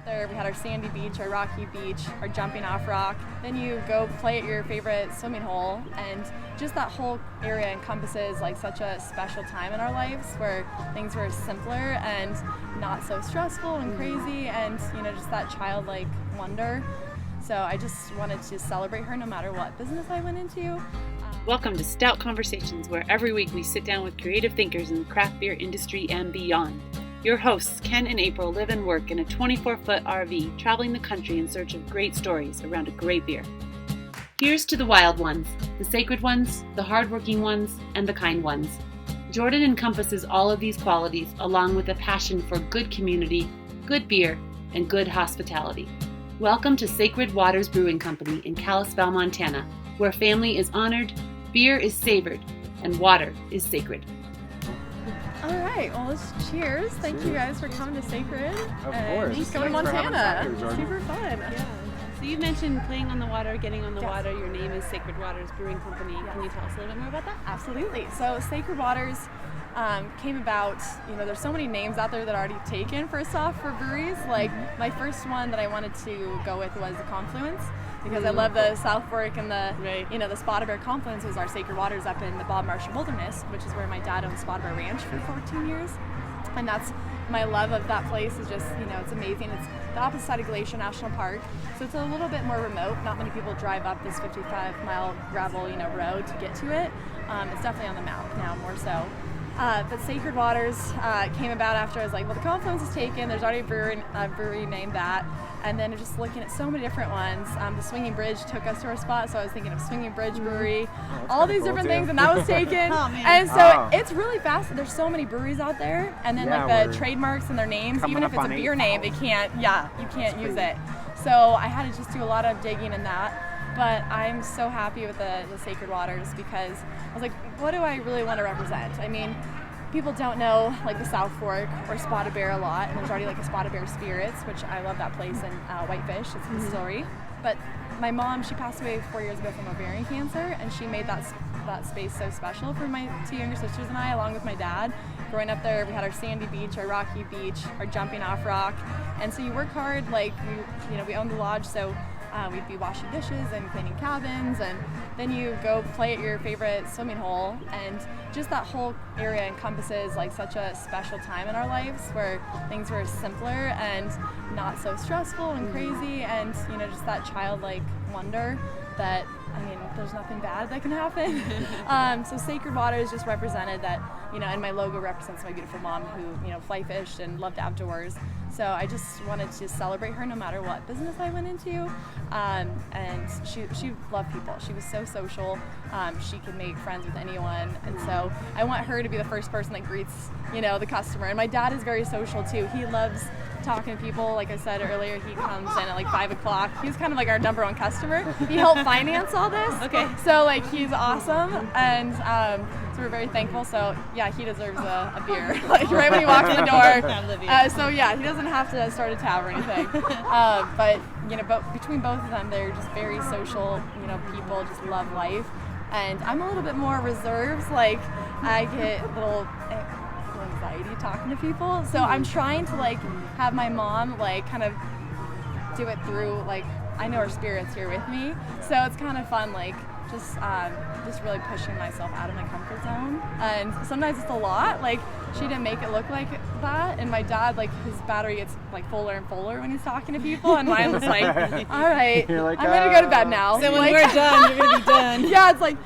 there, we had our sandy beach, our rocky beach, our jumping off rock. Then you go play at your favorite swimming hole, and just that whole area encompasses like such a special time in our lives where things were simpler and not so stressful and crazy, and just that childlike wonder. So I just wanted to celebrate her no matter what business I went into. Welcome to Stout Conversations, where every week we sit down with creative thinkers in the craft beer industry and beyond. Your hosts, Ken and April, live and work in a 24-foot RV, traveling the country in search of great stories around a great beer. Here's to the wild ones, the sacred ones, the hardworking ones, and the kind ones. Jordan encompasses all of these qualities, along with a passion for good community, good beer, and good hospitality. Welcome to Sacred Waters Brewing Company in Kalispell, Montana, where family is honored, beer is savored, and water is sacred. All right, well, let's cheers. Thank you guys for coming to Sacred. Of course. Thanks for coming to Montana. Here, Super fun. Yeah. So you mentioned playing on the water, getting on the water. Your name is Sacred Waters Brewing Company. Yes. Can you tell us a little bit more about that? Absolutely. So Sacred Waters came about, there's so many names out there that are already taken first off for breweries. Like my first one that I wanted to go with was the Confluence, because I love the South Fork and the, the Spotted Bear Confluence was our Sacred Waters up in the Bob Marshall Wilderness, which is where my dad owned Spotted Bear Ranch for 14 years. And that's my love of that place is just, it's amazing. It's the opposite side of Glacier National Park, so it's a little bit more remote. Not many people drive up this 55-mile gravel, road to get to it. It's definitely on the map now, more so. But Sacred Waters came about after I was like, well, the Confluence is taken. There's already a brewery named that. And then just looking at so many different ones. The Swinging Bridge took us to our spot, so I was thinking of Swinging Bridge Brewery, all these different things, and that was taken. Oh, man. And so it's really fast. There's so many breweries out there, and then the trademarks and their names, even if it's a beer name, you can't use it. So I had to just do a lot of digging in that. But I'm so happy with the Sacred Waters because I was like, what do I really want to represent? I mean, people don't know like the South Fork or Spotted Bear a lot, and there's already like a Spotted Bear Spirits, which I love that place in Whitefish. It's a distillery. But my mom, she passed away 4 years ago from ovarian cancer, and she made that space so special for my two younger sisters and I, along with my dad. Growing up there, we had our sandy beach, our rocky beach, our jumping off rock, and so you work hard. Like we owned the lodge, so. We'd be washing dishes and cleaning cabins, and then you go play at your favorite swimming hole, and just that whole area encompasses like such a special time in our lives where things were simpler and not so stressful and crazy, and just that childlike wonder that there's nothing bad that can happen. So Sacred Waters just represented that, and my logo represents my beautiful mom who, fly fished and loved outdoors. So I just wanted to celebrate her no matter what business I went into. And she loved people. She was so social. She could make friends with anyone. And so I want her to be the first person that greets, the customer. And my dad is very social too. He loves talking to people. Like I said earlier, he comes in at like 5 o'clock. He's kind of like our number one customer. He helped finance all this. Okay. So like he's awesome, and so we're very thankful. So yeah, he deserves a beer like right when he walks in the door. So yeah, he doesn't have to start a tab or anything. But between both of them, they're just very social. People just love life, and I'm a little bit more reserved. Like I get a little anxiety talking to people, so I'm trying to like have my mom like kind of do it through like I know her spirit's here with me, so it's kind of fun like just really pushing myself out of my comfort zone. And sometimes it's a lot. Like she didn't make it look like that, and my dad, like his battery gets like fuller and fuller when he's talking to people, and mine was like, all right, like, I'm gonna go to bed now. So when we're done, you're gonna be done. Yeah, it's like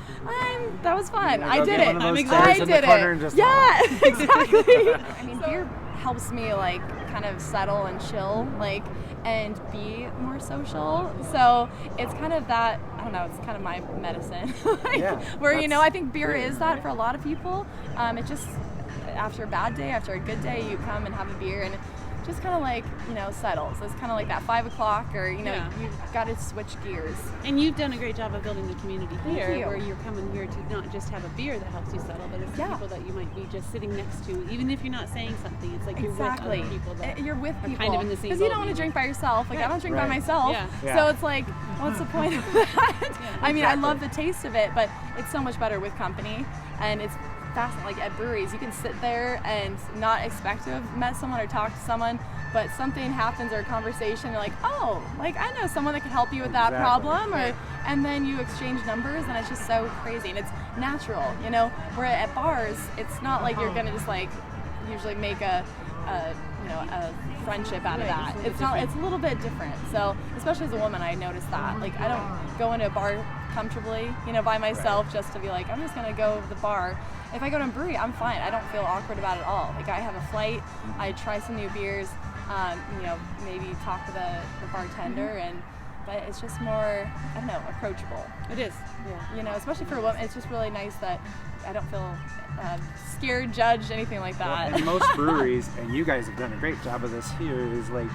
that was fun. I did it. I did it. Yeah, exactly. Beer helps me like kind of settle and chill, like, and be more social. So it's kind of that, I don't know, it's kind of my medicine. Where, I think beer is that for a lot of people. It just, after a bad day, after a good day, you come and have a beer, and just kind of like, settles. It's kind of like that 5 o'clock, or, you've got to switch gears. And you've done a great job of building the community here, where you're coming here to not just have a beer that helps you settle, but it's the people that you might be just sitting next to, even if you're not saying something. It's like you're with other people that you're with people. Kind of in the same boat. Because you don't want to drink by yourself. Like, I don't drink by myself. So it's like, what's the point of that? I mean, I love the taste of it, but it's so much better with company, and it's fascinating. Like at breweries, you can sit there and not expect to have met someone or talked to someone, but something happens or a conversation, you're like, oh, like I know someone that can help you with that problem, and then you exchange numbers, and it's just so crazy, and it's natural, you know. Where at bars, it's not like you're gonna just like usually make a friendship out of that. It's not. It's a little bit different. So especially as a woman, I noticed that. Like I don't go into a bar comfortably, you know, by myself just to be like, I'm just gonna go to the bar. If I go to a brewery, I'm fine. I don't feel awkward about it at all. Like I have a flight, I try some new beers, you know, maybe talk to the bartender, but it's just more, I don't know, approachable. It is. Yeah. You know, especially for a woman, it's just really nice that I don't feel scared, judged, anything like that. Well, and most breweries, and you guys have done a great job of this here, is like,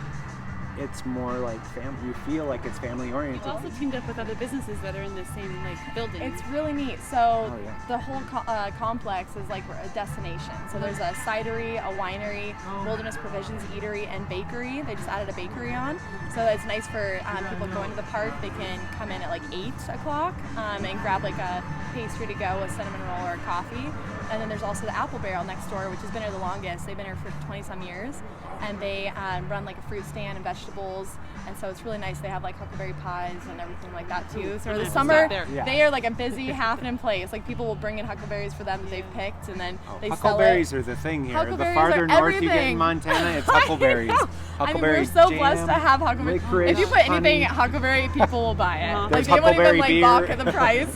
it's more like family. You feel like it's family oriented. You've also teamed up with other businesses that are in the same like building. It's really neat. So the whole complex is like a destination. So there's a cidery, a winery, wilderness provisions, eatery, and bakery. They just added a bakery on. So it's nice for people going to the park. They can come in at like 8 o'clock and grab like a pastry to go, a cinnamon roll or a coffee. And then there's also the Apple Barrel next door, which has been here the longest. They've been here for 20 some years. And they run like a fruit stand and vegetables. And so it's really nice. They have like huckleberry pies and everything like that too. So in the summer, they are like a busy happening place. Like people will bring in huckleberries for them that they've picked, and then they sell it. Huckleberries are the thing here. The farther north you get in Montana, it's huckleberries. I mean, we're so blessed to have huckleberries. If you put anything huckleberry, people will buy it. Like they won't even like balk at the price.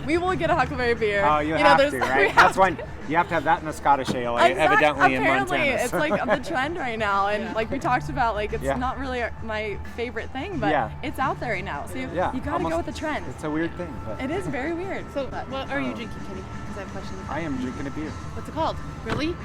We will get a huckleberry beer. Oh, you have to, right? That's one. You have to have that in a Scottish ale, evidently in Montana. Apparently, it's like the trend right now, and like we talked about, like it's not really my favorite thing, but it's out there right now. So you gotta go with the trend. It's a weird thing. But it is very weird. So what are you drinking, Kenny? Because I have a question. I am drinking a beer. What's it called? Really?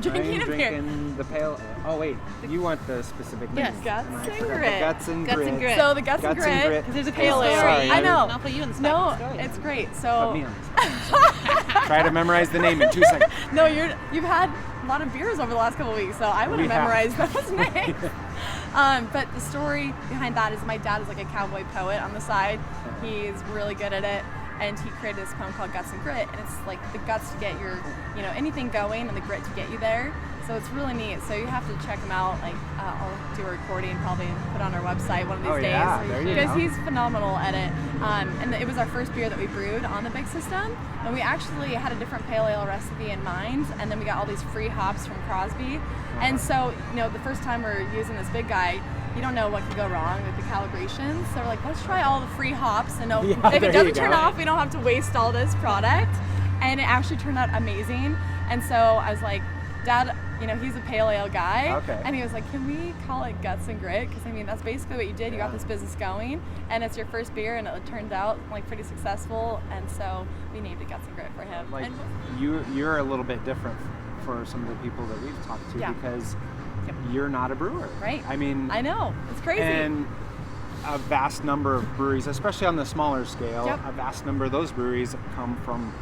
Drinking the pale. Oh wait, you want the specific name? Yes, guts and grit. Guts and grit. So the guts and grit. Because there's a pale ale. I know. I'll put you in the spot. No, it's great. So put me on the spot. Try to memorize the name in 2 seconds. No, you've had a lot of beers over the last couple of weeks, so I would have memorized those names. But the story behind that is my dad is like a cowboy poet on the side. He's really good at it. And he created this poem called Guts and Grit, and it's like the guts to get your, you know, anything going, and the grit to get you there. So it's really neat. So you have to check him out. Like I'll do a recording and probably put on our website one of these days, because he's phenomenal at it. And it was our first beer that we brewed on the big system, and we actually had a different pale ale recipe in mind, and then we got all these free hops from Crosby. And so, you know, the first time we're using this big guy, you don't know what could go wrong with the calibrations. So we're like, let's try all the free hops, and if it doesn't turn off, we don't have to waste all this product. And it actually turned out amazing. And so I was like, Dad, you know, he's a pale ale guy. And he was like, can we call it Guts and Grit? Because I mean, that's basically what you did. You got this business going, and it's your first beer, and it turned out like pretty successful. And so we named it Guts and Grit for him. Like you're a little bit different for some of the people that we've talked to, because you're not a brewer. Right. I mean, I know. It's crazy. And a vast number of breweries, especially on the smaller scale, a vast number of those breweries come from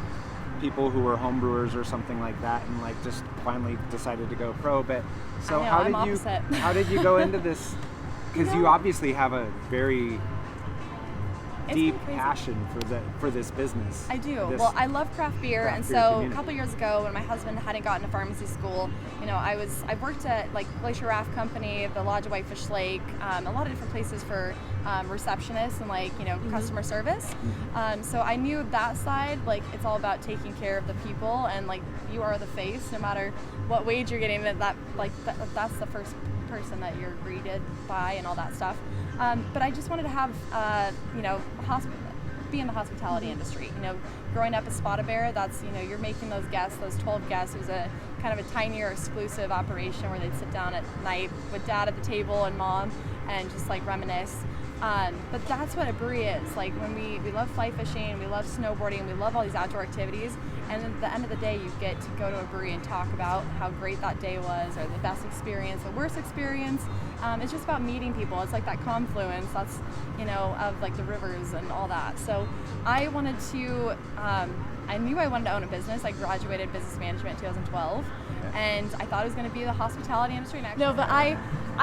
people who were home brewers or something like that, and like just finally decided to go pro. But so how did you go into this? Because you obviously have a very deep passion for this business. I do. Well, I love craft beer, and so a couple years ago, when my husband hadn't gotten to pharmacy school, you know, I worked at like Glacier Raft Company, the Lodge of Whitefish Lake, a lot of different places for receptionists and like, you know, customer service. So I knew that side, like it's all about taking care of the people, and like you are the face, no matter what wage you're getting. That's the first person that you're greeted by and all that stuff. But I just wanted to have, you know, be in the hospitality industry. You know, growing up as Spotted Bear, that's, you know, you're making those guests, those 12 guests. It was a kind of a tinier, exclusive operation where they'd sit down at night with Dad at the table and Mom and just like reminisce. But that's what a brewery is. Like when we love fly fishing, we love snowboarding, we love all these outdoor activities, and at the end of the day you get to go to a brewery and talk about how great that day was, or the best experience, the worst experience. It's just about meeting people. It's like that confluence, that's, you know, of like the rivers and all that. So I wanted to, I knew I wanted to own a business. I graduated business management in 2012, and I thought it was going to be the hospitality industry. No, but I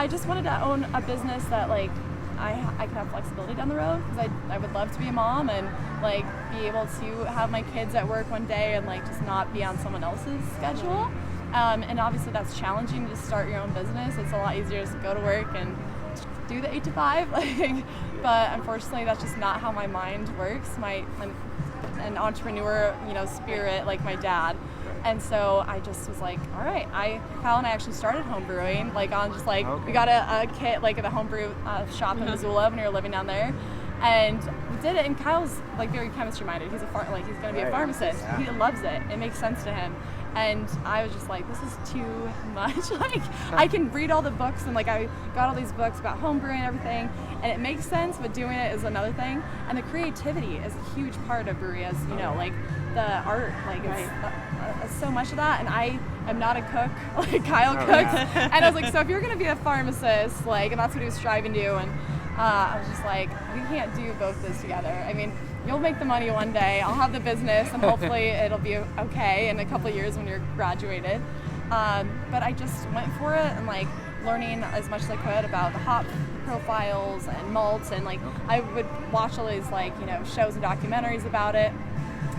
just wanted to own a business that like I could have flexibility down the road, because I would love to be a mom and like be able to have my kids at work one day and like just not be on someone else's schedule. And obviously that's challenging to start your own business. It's a lot easier to go to work and do the 8 to 5, but unfortunately that's just not how my mind works. I'm an entrepreneur, spirit like my dad. And so I just was like, all right, Kyle and I actually started home brewing, we got a kit like at the homebrew shop in Missoula when we were living down there. And we did it, and Kyle's like very chemistry minded. He's he's going to be a pharmacist. Yeah. He loves it. It makes sense to him. And I was just like, this is too much. I can read all the books, and I got all these books about home brewing and everything, and it makes sense, but doing it is another thing. And the creativity is a huge part of brewery, as you know, the art, it's so much of that. And I am not a cook, Kyle cooks. Yeah. And I was like, so if you're going to be a pharmacist, and that's what he was striving to do, and I was just like, we can't do both this together. I mean, you'll make the money one day, I'll have the business, and hopefully it'll be okay in a couple of years when you're graduated. But I just went for it, and learning as much as I could about the hop profiles and malts, and I would watch all these shows and documentaries about it,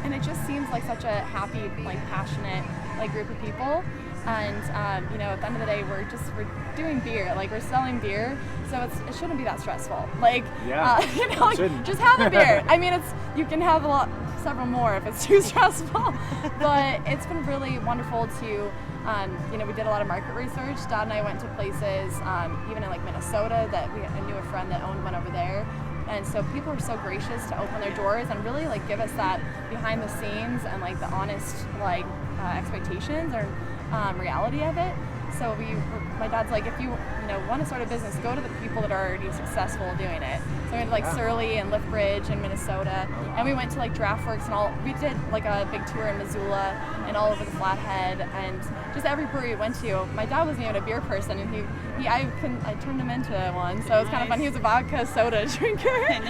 and it just seems like such a happy, passionate group of people. And at the end of the day, we're doing beer, we're selling beer, so it shouldn't be that stressful. Just have a beer. I mean, you can have several more if it's too stressful. But it's been really wonderful to, we did a lot of market research. Dad and I went to places, even in Minnesota, that I knew a friend that owned one over there. And so people are so gracious to open their doors and really give us that behind the scenes and the honest expectations or reality of it. So my dad's like, if you want to start a business, go to the people that are already successful doing it. So we went to Surly and Lithbridge in Minnesota, and we went to Draftworks and all. We did a big tour in Missoula and all over the Flathead, and just every brewery we went to. My dad wasn't even a beer person, and I turned him into one, so it was kind of fun. He was a vodka soda drinker, and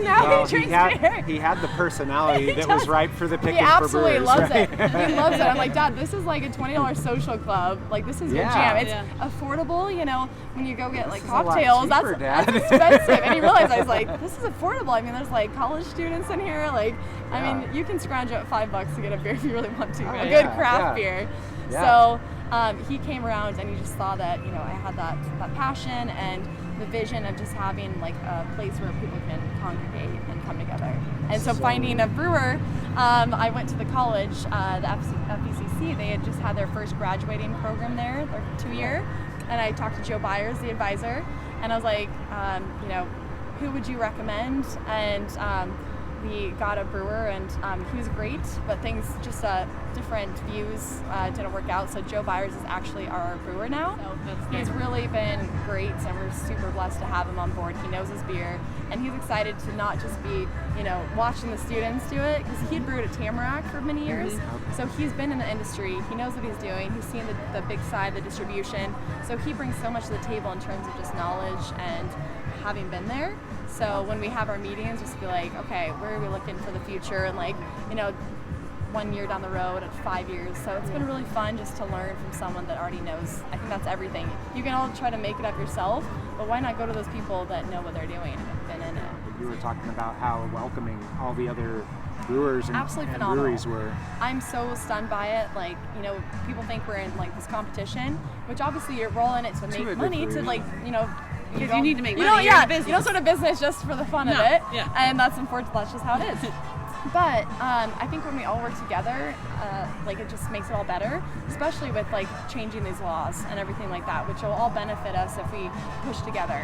now he drinks beer. He had the personality that was ripe for the picking for brewers. He absolutely loves it. He loves it. I'm like, Dad, this is a $20 social club. This is your jam. It's affordable, when you go get cocktails, that's expensive. And he realized, I was like, this is affordable. I mean, there's college students in here. I mean, you can scrounge up $5 to get a beer if you really want to. A good craft beer. Yeah. So he came around, and he just saw that, I had that passion and the vision of just having a place where people can congregate and come together. And so finding a brewer, I went to the college, the FECC. They had just had their first graduating program there, their 2-year, and I talked to Joe Byers, the advisor, and I was like, who would you recommend? And we got a brewer, and he was great, but things just different views didn't work out. So Joe Byers is actually our brewer now. So he's really been great, and we're super blessed to have him on board. He knows his beer, and he's excited to not just be watching the students do it, because he'd brewed at Tamarack for many years. Mm-hmm. So he's been in the industry. He knows what he's doing. He's seen the big side, the distribution. So he brings so much to the table in terms of just knowledge and having been there. So when we have our meetings, just be like, okay, where are we looking for the future? And 1 year down the road and 5 years. So it's been really fun just to learn from someone that already knows. I think that's everything. You can all try to make it up yourself, but why not go to those people that know what they're doing and have been in it? You were talking about how welcoming all the other brewers and breweries were. I'm so stunned by it. People think we're in this competition, which obviously you're rolling it to make money, to because you need to make money. You don't start a business just for the fun of it. Yeah. And that's unfortunate. That's just how it is. But I think when we all work together, it just makes it all better, especially with changing these laws and everything like that, which will all benefit us if we push together.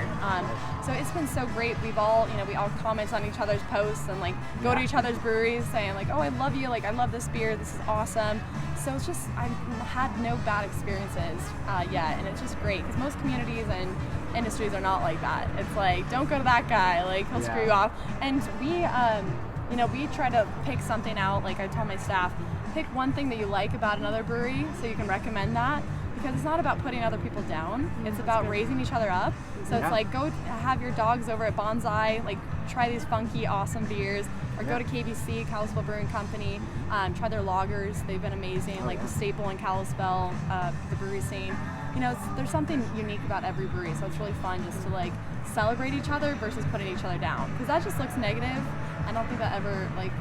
So it's been so great. We've all, we all comment on each other's posts and go to each other's breweries saying oh, I love you, I love this beer, this is awesome. So it's just, I've had no bad experiences yet, and it's just great, because most communities and industries are not like that. It's don't go to that guy, he'll screw you off. And we try to pick something out. I tell my staff, pick one thing that you like about another brewery so you can recommend that, because it's not about putting other people down. It's about raising each other up. So it's go have your dogs over at Bonsai, try these funky, awesome beers, or go to KBC, Kalispell Brewing Company, try their lagers. They've been amazing, the staple in Kalispell, the brewery scene. there's something unique about every brewery, so it's really fun just to like celebrate each other versus putting each other down, because that just looks negative. I don't think that ever like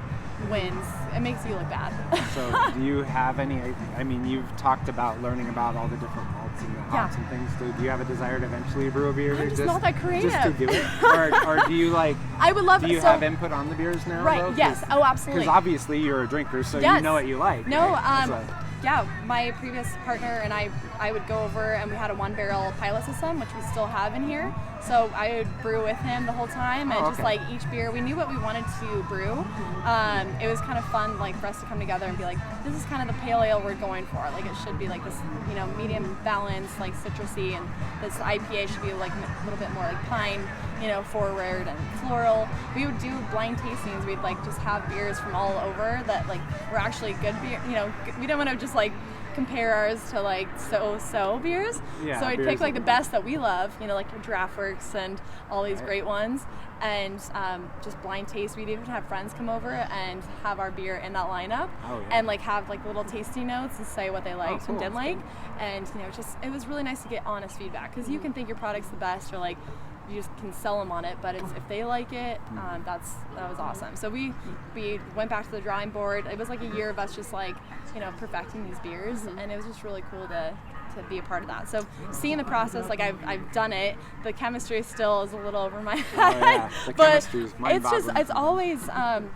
wins. It makes you look bad. So do you have any, I mean, you've talked about learning about all the different malts and the hops and things. Do you have a desire to eventually brew a beer? I'm just not that creative. Just to do it? or do you like, I would love do you have input on the beers now? Right, though? Yes. Oh, absolutely. Because obviously you're a drinker, so you know what you like. No, right? yeah, my previous partner and I would go over, and we had a 1-barrel pilot system, which we still have in here. So I would brew with him the whole time, and just like each beer, we knew what we wanted to brew. It was kind of fun, like for us to come together and be like, this is kind of the pale ale we're going for. Like it should be like this, medium balance, like citrusy, and this IPA should be like a little bit more like pine, forward and floral. We would do blind tastings. We'd like just have beers from all over that like were actually good beer. We don't want to just like compare ours to like so beers. Yeah, so we'd pick like the best that we love, like your Draftworks and all these great ones, and just blind taste. We'd even have friends come over and have our beer in that lineup, and like have like little tasting notes and say what they liked and didn't like, and it was really nice to get honest feedback, because you can think your product's the best, or like you just can sell them on it, but if they like it, that was awesome. So we went back to the drawing board. It was like a year of us just like perfecting these beers, and it was just really cool to be a part of that. So seeing the process, like I've done it. The chemistry still is a little over my head, but it's always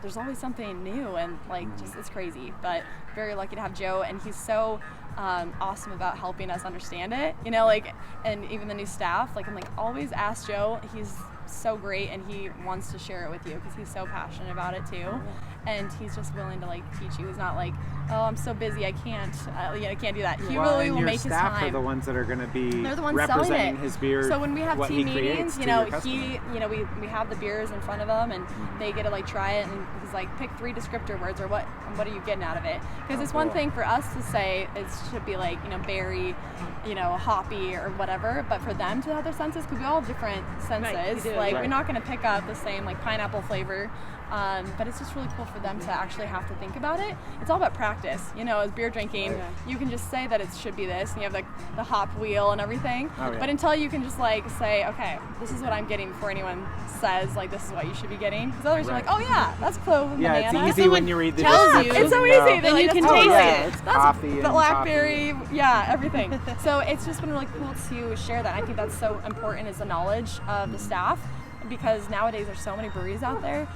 there's always something new, and like just it's crazy. But very lucky to have Joe, and he's so awesome about helping us understand it, and even the new staff, like I'm like always ask Joe. He's so great, and he wants to share it with you because he's so passionate about it too, and he's just willing to like teach you. He's not like, oh, I'm so busy, I can't do that. He really will make his time. Your staff are the ones that are going to be They're the ones representing his beer. So when we have team meetings, we have the beers in front of them, and they get to like try it, and he's like, pick 3 descriptor words, or what are you getting out of it? Because it's one thing for us to say it should be like berry, hoppy or whatever, but for them to have their senses, because we all have different senses. We're not going to pick up the same like pineapple flavor. But it's just really cool for them to actually have to think about it. It's all about practice. As beer drinking, you can just say that it should be this, and you have the hop wheel and everything. But until you can just like say, okay, this is what I'm getting before anyone says like this is what you should be getting. Because others are like, oh yeah, that's clove and banana. Yeah, it's easy when you read the tells you. It's so easy. Then you can taste it. It's coffee and blackberry, everything. So it's just been really cool to share that. I think that's so important, is the knowledge of the staff. Because nowadays there's so many breweries out there,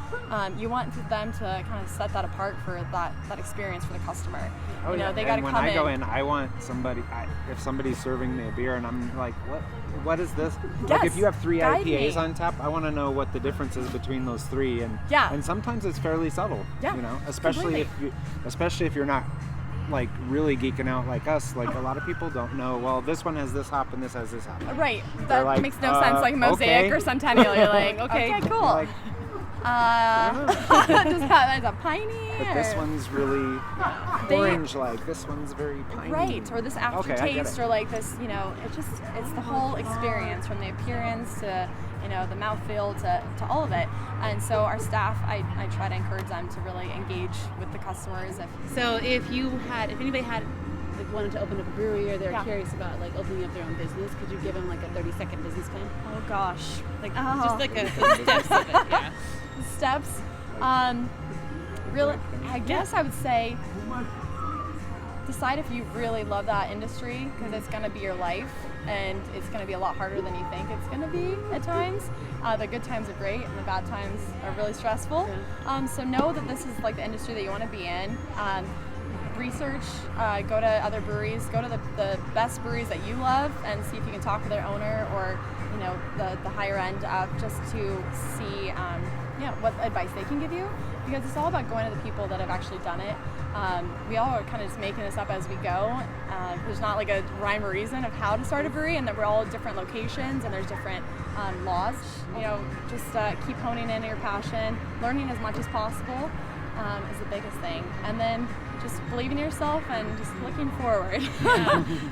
you want them to kind of set that apart for that experience for the customer. They got to come in. When I go in, I want somebody. If somebody's serving me a beer and I'm like, what is this? Yes, like if you have 3 IPAs me. on tap, I want to know what the difference is between those 3. And sometimes it's fairly subtle. Especially if you're not like really geeking out like us. Like a lot of people don't know, well, this one has this hop and this has this hop. Right. That makes no sense, like Mosaic or Centennial. You're like, okay, cool. Like, There's a piney. But this one's really orange, like this one's very piney. Right, or this aftertaste, or like this, it's the whole experience, from the appearance to, the mouthfeel to all of it. And so our staff, I try to encourage them to really engage with the customers. So if anybody had wanted to open up a brewery, or they're curious about like opening up their own business, could you give them like a 30-second business plan? Oh gosh, just like the steps of it. Yeah. The steps. Really, I guess I would say decide if you really love that industry, because it's going to be your life, and it's going to be a lot harder than you think it's going to be at times. The good times are great, and the bad times are really stressful. So know that this is like the industry that you want to be in. Research, go to other breweries, go to the best breweries that you love, and see if you can talk to their owner, or the higher end up, just to see what advice they can give you, because it's all about going to the people that have actually done it. We all are kind of just making this up as we go. There's not like a rhyme or reason of how to start a brewery, and that we're all at different locations and there's different laws. Just keep honing in your passion, learning as much as possible is the biggest thing, and then just believe in yourself and just looking forward.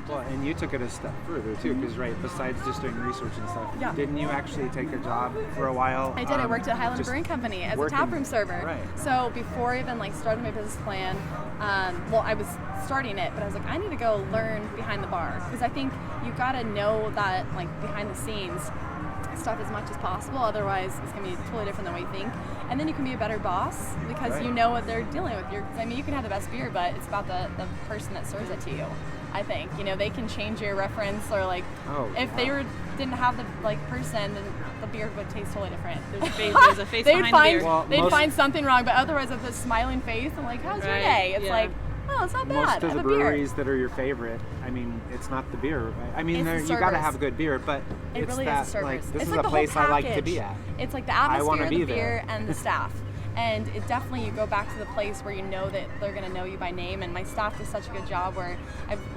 Well, and you took it a step further too, because besides just doing research and stuff, didn't you actually take a job for a while? I did. I worked at Highland Brewing Company as a taproom server. Right. So before even starting my business plan, Well, I was starting it, but I was like, I need to go learn behind the bar, because I think you gotta know that, like, behind the scenes stuff as much as possible, otherwise it's going to be totally different than what you think. And then you can be a better boss because you know what they're dealing with. I mean, you can have the best beer, but it's about the person that serves it to you, I think. You know, they can change your reference, or like if they didn't have the person, then the beer would taste totally different. There's a face behind the beer. Well, they'd find something wrong, but otherwise with a smiling face, I'm like, how's your day? It's like, oh, it's not bad. Most of the breweries that are your favorite, I mean, it's not the beer. Right? I mean, you got to have good beer, but it really that, is a service. like, this it's is like a place I like to be at. It's like the atmosphere, the beer, there. and the staff. And it definitely, you go back to the place where you know that they're going to know you by name. And my staff does such a good job where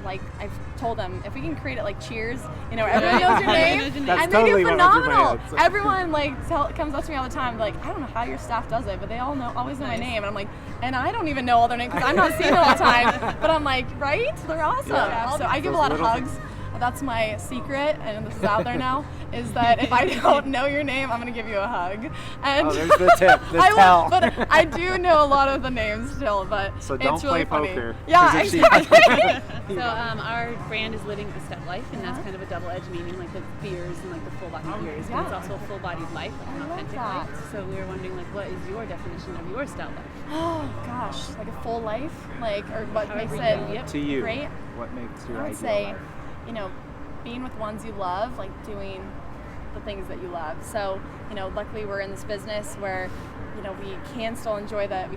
I've told them, if we can create it like Cheers, you know, everyone knows your name, That's and totally they do phenomenal. So. Everyone comes up to me all the time, like, I don't know how your staff does it, but they always know my name. And I'm like, and I don't even know all their names because I'm not seeing them all the time. But I'm like, right? They're awesome. Yeah. So I give a lot of hugs. That's my secret, and this is out there now, is that if I don't know your name, I'm going to give you a hug. And there's the tip, the tell. But I do know a lot of the names still, but so don't it's really play funny. Poker. Yeah, exactly. So our brand is Living the Stout Life, and that's kind of a double-edged meaning, like the beers and like the full-bodied beers, but it's also a full-bodied life, like an authentic life. So we were wondering, like, what is your definition of your stout life? Oh gosh, like a full life, like, or what makes it to you great? What makes your I would ideal say, life? you know, being with ones you love, like doing the things that you love. So, you know, luckily we're in this business where, you know, we can still enjoy the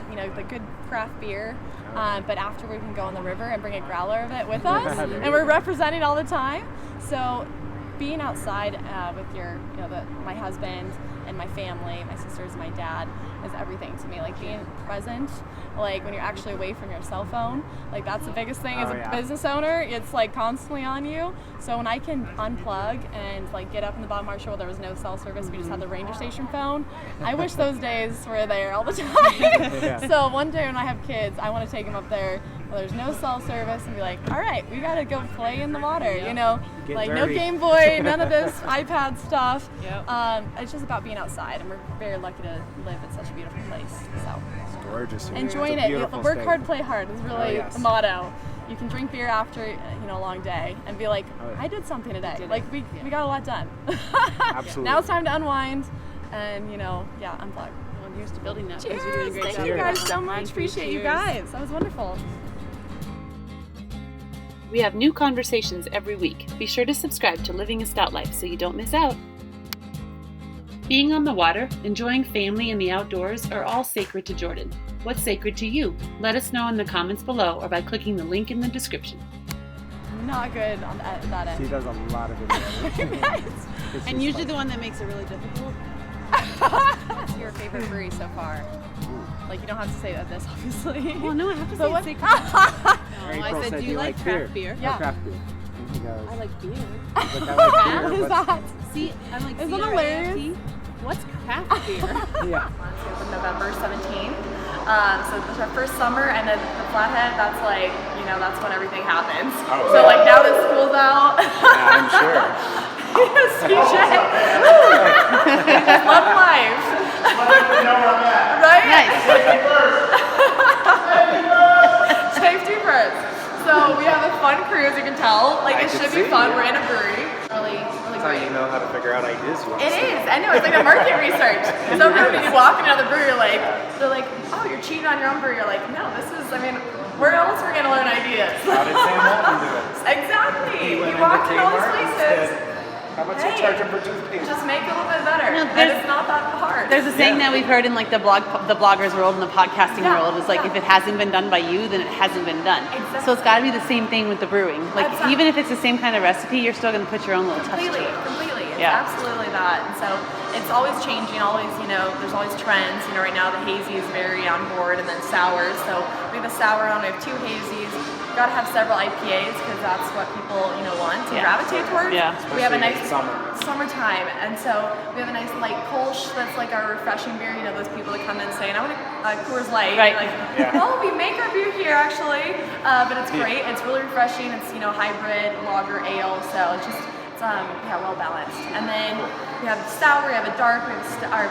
you know, the good craft beer, but after we can go on the river and bring a growler of it with us, and we're representing all the time. So being outside with my husband and my family, my sisters and my dad, is everything to me. Like being present, like when you're actually away from your cell phone, like that's the biggest thing as a business owner. It's like constantly on you. So when I can unplug and like get up in the bottom of our shore where there was no cell service, we just had the ranger station phone. I wish those days were there all the time. So one day when I have kids, I want to take them up there where there's no cell service and be like, all right, we got to go play in the water, you know, Get like dirty. no Game Boy, none of this iPad stuff. Yep. It's just about being outside, and we're very lucky to live in such a beautiful place. So It's gorgeous. enjoying it's a it. beautiful Work state. hard, play hard is really the motto. You can drink beer after a long day and be like, I did something today. Like we got a lot done. Absolutely. Now it's time to unwind and unplug. Well, here's to building that. Cheers! You're doing a great Thank job. you guys so much. Thank you. Appreciate you Cheers. guys. That was wonderful. We have new conversations every week. Be sure to subscribe to Living a Stout Life so you don't miss out. Being on the water, enjoying family and the outdoors are all sacred to Jordan. What's sacred to you? Let us know in the comments below or by clicking the link in the description. Not good on that end. She does a lot of videos. And usually the one that makes it really difficult. What's your favorite brewery so far? Like, you don't have to say this, obviously. Well, no, I have to say But it's sacred. April I said, said do you like craft beer? Yeah. Oh, craft beer. And he goes, I like beer. but I like beer, What is but- that? See, I'm like, Isn't that C-R-A-F-T? hilarious? What's craft beer? Yeah. Open November 17th. So it's our first summer, and then the Flathead, that's like, that's when everything happens. Oh, so like now that school's out, Yeah, I'm sure. CJ, love life. Right? Nice. Safety first. So we have a fun cruise, you can tell. Like I it can should be see, fun. yeah. We're in a brewery. Really That's how great. you know how to figure out ideas. It is. I know. It's like a market research. So when you walk into the brewery, they're like, oh, you're cheating on your own brewery. You're like, no, where else are we going to learn ideas? How did Sam Walton do it? Exactly. He went You walk into in all these Kmart and places. said, how much Hey, you charge him for toothpaste? Just make it a little bit better. No, And it's not that hard. There's a saying that we've heard in like the bloggers world and the podcasting world. It's like if it hasn't been done by you, then it hasn't been done. Exactly. So it's got to be the same thing with the brewing. Like Exactly. even if it's the same kind of recipe, you're still going to put your own little touch to Completely. it. It's Yeah. absolutely that. And so it's always changing, there's always trends. Right now the hazy is very on board, and then sours. So we have a sour on, we have 2 hazies. We've got to have several IPAs because that's what people, want to gravitate towards. Yeah. We have a nice Especially in summertime, and so we have a nice light Kolsch that's like our refreshing beer. Those people that come in saying, I want a Coors Light. Right. Like, Yeah. well, we make our beer here actually, but it's great. It's really refreshing. It's hybrid lager ale, so it's well balanced. And then we have stout, we have a dark, we have our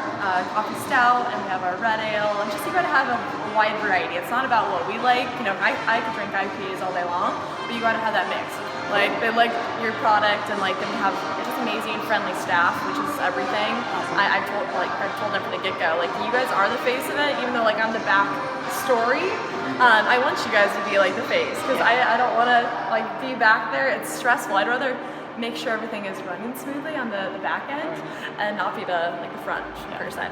coffee stout, and we have our red ale. And just you gotta have a wide variety. It's not about what we like. You know, I could drink IPAs all day long, but you gotta have that mix. Like, they like your product, and like they have just amazing, friendly staff, which is everything. Awesome. I've told them from the get-go, like, you guys are the face of it, even though like I'm the back story. I want you guys to be like the face, because I don't want to like be back there. It's stressful. I'd rather make sure everything is running smoothly on the back end and not be the front person.